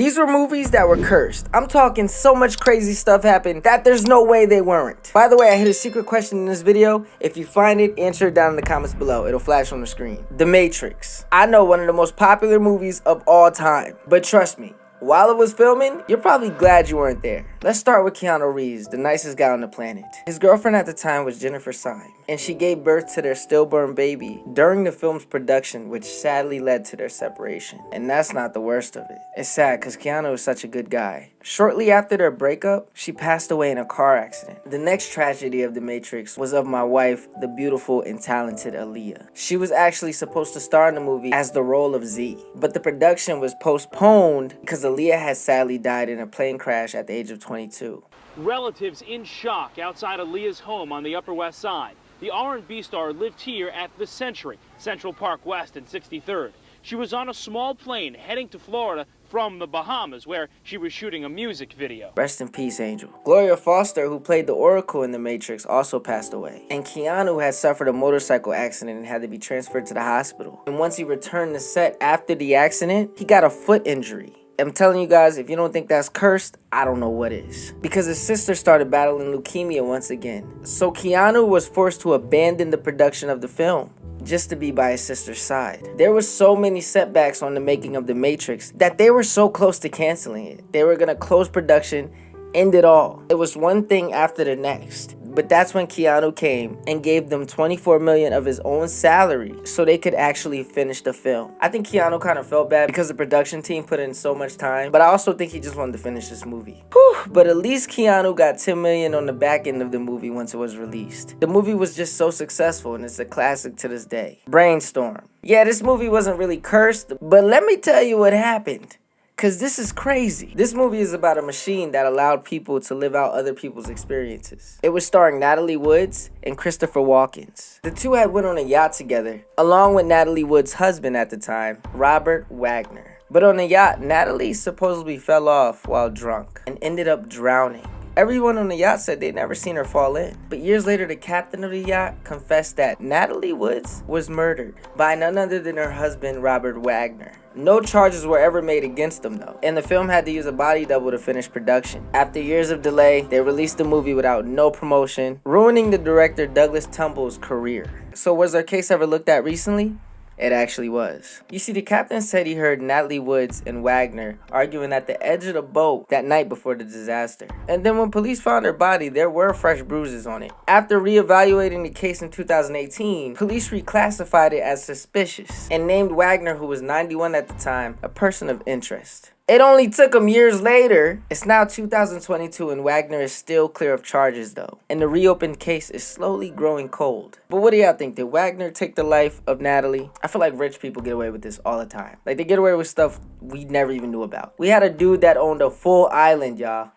These were movies that were cursed. I'm talking so much crazy stuff happened that there's no way they weren't. By the way, I hit a secret question in this video. If you find it, answer it down in the comments below. It'll flash on the screen. The Matrix. I know, one of the most popular movies of all time. But trust me, while it was filming, you're probably glad you weren't there. Let's start with Keanu Reeves, the nicest guy on the planet. His girlfriend at the time was Jennifer Syme, and she gave birth to their stillborn baby during the film's production, which sadly led to their separation. And that's not the worst of it. It's sad because Keanu is such a good guy. Shortly after their breakup, she passed away in a car accident. The next tragedy of The Matrix was of my wife, the beautiful and talented Aaliyah. She was actually supposed to star in the movie as the role of Z, but the production was postponed because Aaliyah had sadly died in a plane crash at the age of 22. Relatives in shock outside Aaliyah's home on the Upper West Side. The R&B star lived here at the Century, Central Park West and 63rd. She was on a small plane heading to Florida from the Bahamas, where she was shooting a music video. Rest in peace, Angel. Gloria Foster, who played the Oracle in The Matrix, also passed away. And Keanu had suffered a motorcycle accident and had to be transferred to the hospital. And once he returned to set after the accident, he got a foot injury. I'm telling you guys, if you don't think that's cursed, I don't know what is. Because his sister started battling leukemia once again. So Keanu was forced to abandon the production of the film just to be by his sister's side. There were so many setbacks on the making of The Matrix that they were so close to canceling it. They were gonna close production, end it all. It was one thing after the next. But that's when Keanu came and gave them $24 million of his own salary so they could actually finish the film. I think Keanu kind of felt bad because the production team put in so much time, but I also think he just wanted to finish this movie. Whew, but at least Keanu got $10 million on the back end of the movie once it was released. The movie was just so successful and it's a classic to this day. Brainstorm. Yeah, this movie wasn't really cursed, but let me tell you what happened. Cause this is crazy. This movie is about a machine that allowed people to live out other people's experiences. It was starring Natalie Woods and Christopher Walken. The two had went on a yacht together, along with Natalie Woods' husband at the time, Robert Wagner. But on the yacht, Natalie supposedly fell off while drunk and ended up drowning. Everyone on the yacht said they'd never seen her fall in. But years later, the captain of the yacht confessed that Natalie Woods was murdered by none other than her husband, Robert Wagner. No charges were ever made against them though, and the film had to use a body double to finish production. After years of delay, they released the movie without no promotion, ruining the director Douglas Trumbull's career. So was their case ever looked at recently? It actually was. You see, the captain said he heard Natalie Woods and Wagner arguing at the edge of the boat that night before the disaster. And then when police found her body, there were fresh bruises on it. After reevaluating the case in 2018, police reclassified it as suspicious and named Wagner, who was 91 at the time, a person of interest. It only took him years later. It's now 2022 and Wagner is still clear of charges though. And the reopened case is slowly growing cold. But what do y'all think? Did Wagner take the life of Natalie? I feel like rich people get away with this all the time. Like they get away with stuff we never even knew about. We had a dude that owned a full island, y'all,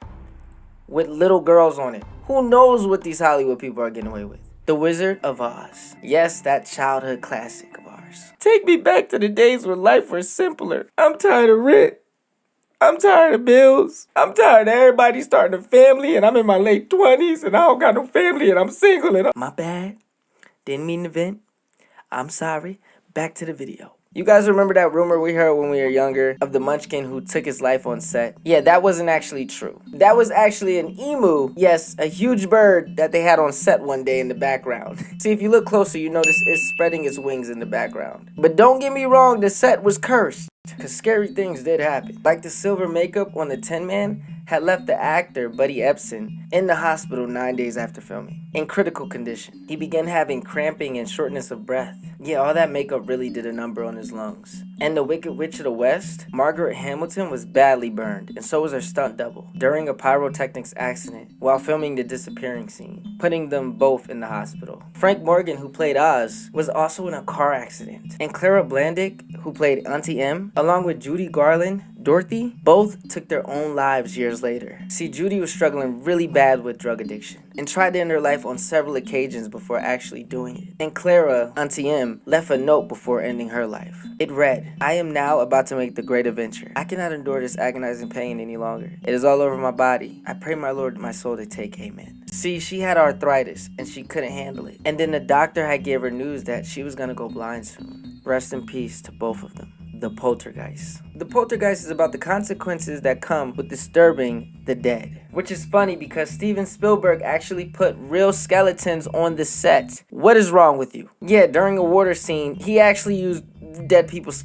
with little girls on it. Who knows what these Hollywood people are getting away with? The Wizard of Oz. Yes, that childhood classic of ours. Take me back to the days when life was simpler. I'm tired of rent. I'm tired of bills. I'm tired of everybody starting a family and I'm in my late 20s and I don't got no family and I'm single and my bad. Didn't mean to vent. I'm sorry. Back to the video. You guys remember that rumor we heard when we were younger of the munchkin who took his life on set? Yeah, that wasn't actually true. That was actually an emu. Yes, a huge bird that they had on set one day in the background. See, if you look closer, you notice it's spreading its wings in the background. But don't get me wrong, the set was cursed. Because scary things did happen. Like the silver makeup on the Tin Man had left the actor, Buddy Ebsen, in the hospital 9 days after filming, in critical condition. He began having cramping and shortness of breath. Yeah, all that makeup really did a number on his lungs. And the Wicked Witch of the West, Margaret Hamilton, was badly burned, and so was her stunt double, during a pyrotechnics accident while filming the disappearing scene, putting them both in the hospital. Frank Morgan, who played Oz, was also in a car accident. And Clara Blandick, who played Auntie M, along with Judy Garland, Dorothy, both took their own lives years later. See, Judy was struggling really bad with drug addiction and tried to end her life on several occasions before actually doing it. And Clara, Auntie M, left a note before ending her life. It read, "I am now about to make the great adventure. I cannot endure this agonizing pain any longer. It is all over my body. I pray my Lord my soul to take, amen." See, she had arthritis and she couldn't handle it. And then the doctor had gave her news that she was gonna go blind soon. Rest in peace to both of them. The Poltergeist. The Poltergeist is about the consequences that come with disturbing the dead. Which is funny because Steven Spielberg actually put real skeletons on the set. What is wrong with you? Yeah, during a water scene, he actually used dead people's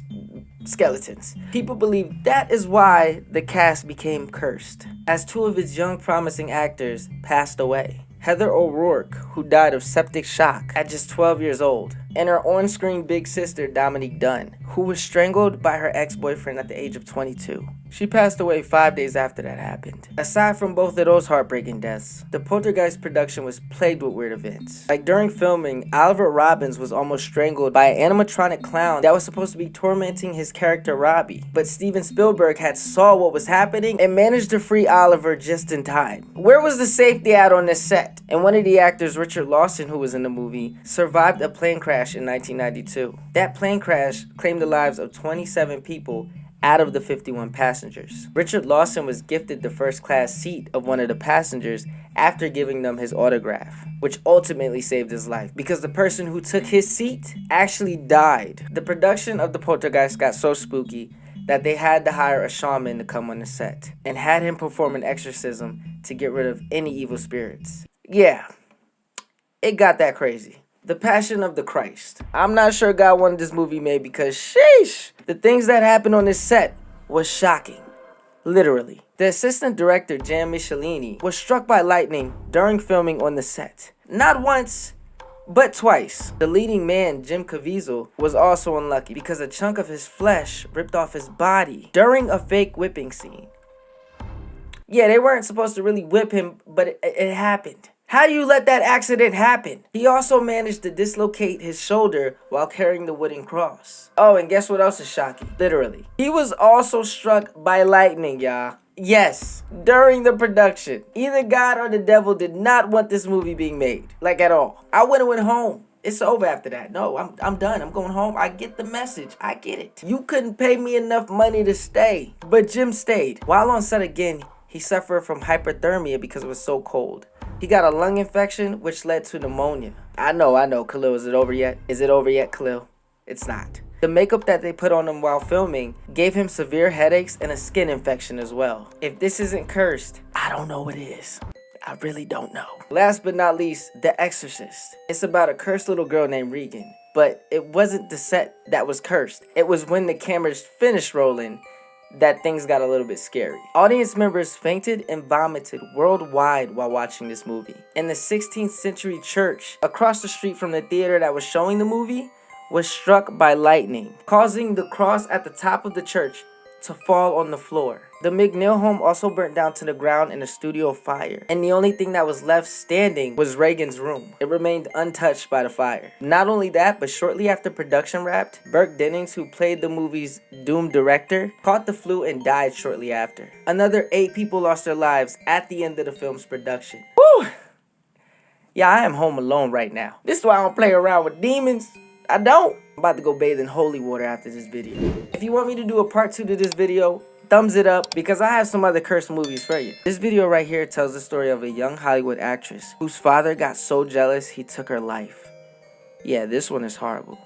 skeletons. People believe that is why the cast became cursed, as two of its young promising actors passed away. Heather O'Rourke, who died of septic shock at just 12 years old, and her on-screen big sister Dominique Dunn, who was strangled by her ex-boyfriend at the age of 22. She passed away 5 days after that happened. Aside from both of those heartbreaking deaths, the Poltergeist production was plagued with weird events. Like during filming, Oliver Robbins was almost strangled by an animatronic clown that was supposed to be tormenting his character Robbie. But Steven Spielberg had saw what was happening and managed to free Oliver just in time. Where was the safety at on this set? And one of the actors, Richard Lawson, who was in the movie, survived a plane crash in 1992. That plane crash claimed the lives of 27 people out of the 51 passengers. Richard Lawson was gifted the first class seat of one of the passengers after giving them his autograph, which ultimately saved his life because the person who took his seat actually died. The production of The Poltergeist got so spooky that they had to hire a shaman to come on the set and had him perform an exorcism to get rid of any evil spirits. Yeah, it got that crazy. The Passion of the Christ. I'm not sure God wanted this movie made because sheesh, the things that happened on this set was shocking. Literally. The assistant director, Jan Michelini, was struck by lightning during filming on the set. Not once, but twice. The leading man, Jim Caviezel, was also unlucky because a chunk of his flesh ripped off his body during a fake whipping scene. Yeah, they weren't supposed to really whip him, but it happened. How do you let that accident happen? He also managed to dislocate his shoulder while carrying the wooden cross. Oh, and guess what else is shocking? Literally. He was also struck by lightning, y'all. Yes, during the production. Either God or the devil did not want this movie being made. Like at all. I would have went home. It's over after that. No, I'm done. I'm going home. I get the message. I get it. You couldn't pay me enough money to stay. But Jim stayed. While on set again, he suffered from hypothermia because it was so cold. He got a lung infection, which led to pneumonia. I know, Khalil. Is it over yet? Is it over yet, Khalil? It's not. The makeup that they put on him while filming gave him severe headaches and a skin infection as well. If this isn't cursed, I don't know what is. I really don't know. Last but not least, The Exorcist. It's about a cursed little girl named Regan. But it wasn't the set that was cursed. It was when the cameras finished rolling that things got a little bit scary. Audience members fainted and vomited worldwide while watching this movie. And the 16th century church across the street from the theater that was showing the movie was struck by lightning, causing the cross at the top of the church to fall on the floor. The McNeil home also burnt down to the ground in a studio fire, and the only thing that was left standing was Reagan's room. It remained untouched by the fire. Not only that, but shortly after production wrapped, Burke Dennings, who played the movie's doomed director, caught the flu and died shortly after. Another 8 people lost their lives at the end of the film's production. Woo! Yeah, I am home alone right now. This is why I don't play around with demons. I don't. I'm about to go bathe in holy water after this video. If you want me to do a part 2 to this video, thumbs it up because I have some other cursed movies for you. This video right here tells the story of a young Hollywood actress whose father got so jealous he took her life. Yeah, this one is horrible.